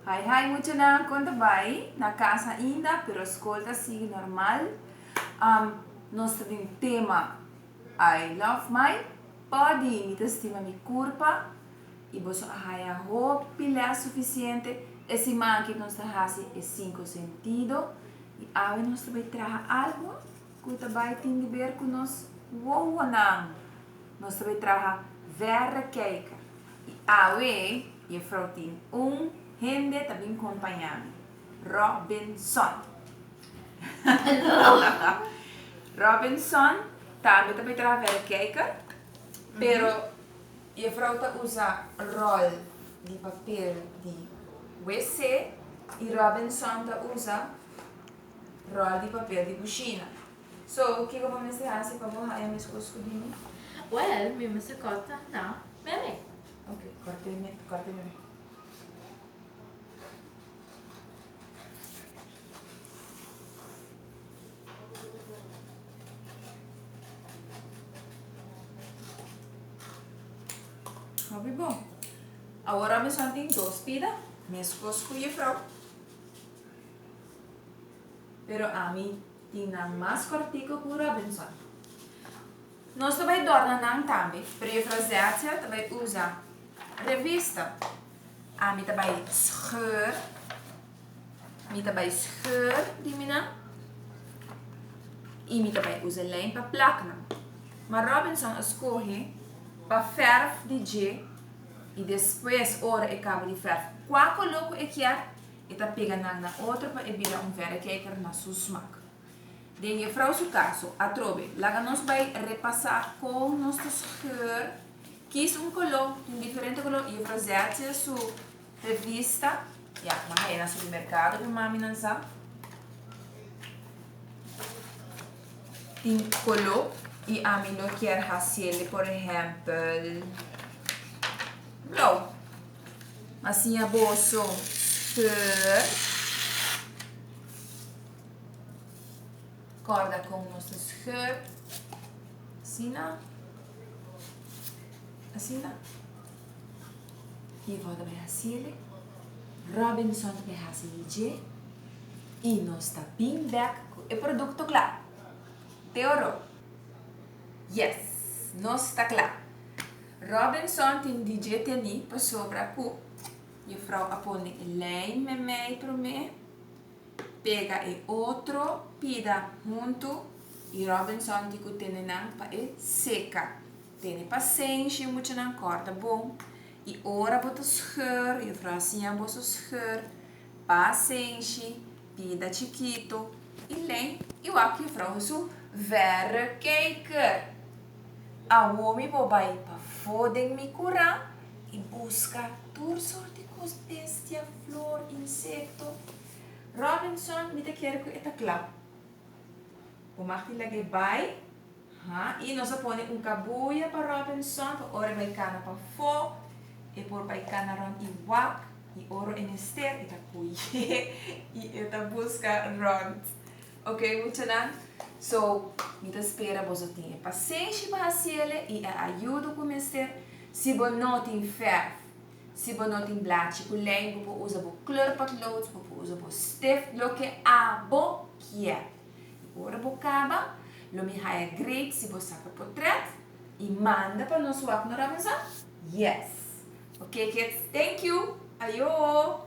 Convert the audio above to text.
Hi, hi, muito na conta vai na casa ainda, pero escolta sigue normal. Nós temos um tema I love my body, me estima mi curva e você a roupa suficiente. Esse man que nós fazemos é 5 sentido e agora nós também trazer algo que vai ter a ver com nós. Nós também trazer verrekijker e agora je vrouw tem gente também acompanhando. Robinson. Robinson também trabalha verrekijker, pero je vrouw usa rol de papel de WC e Robinson usa rol de papel de cozinha. So, o que eu vou mostrar se para você é mais coisa de mim? Well, mi mascota na bebê. Ok, corte-me. Hobby bom. Agora me só tem 2 pidas, minhas coisas com a frau. Pero a mim tem mais cortico com o Robinson. Nós também dormimos também, pero a Zetsia também usa revista. A mim também scheur. Me também scheur die mina. E me também usa lijn para plakken. Mas Robinson escolhe para verf de G e depois ora eu acabo de verf. Qual coloco eu quero e tá pegando na outra para virar verrekijker na sua smaak. De vrouw su caso, a trove, laga nós vai repassar com nosso scheur, quis color, um diferente color, e vrouw Zetsia su revista, mas é no supermercado que mami não sabe. Tem color, e a mim não quer fazer, por exemplo, blauw. Assim a bolso scheur. Corda com o nosso scheur. Assim. E volta para fazer. Robinson vai fazer. E nós está bem back com o produto claro. Teoro. Yes, nós está claro. Robinson tem DJ ali para sobrar cu. E a vrouw apone lijn met mij para mim. Pega e outro, pida junto e Robinson dico tem não para e seca. Tem paciência, muito não corta bom. E ora bota scheur, e frasinha bota scheur, paciência, pida chiquito e lém e o aqui frauso verrekijker. A homem vai para foder me curar e busca toda sorte de coisas, bestia, flor, insecto. Robinson, niet quer que está claro. O Martin lege vai, e nós põe cabuia para Robinson, para ora vai cana para fo, e por vai cana ron e wak, e oro em ester, e tá cuie, e eta busca ron. Ok, muito bem? So, me espera você tenha paciência para fazer e ajuda com ester. Se você não tem ferro, se você não tem bladje com lijn, você usa o kleurpotlood, você usa o stift, o que você quer. E agora você acaba, você vai great se você sabe o portrait e manda para nós no Robinson. Yes. Ok, kids, thank you. Ayo.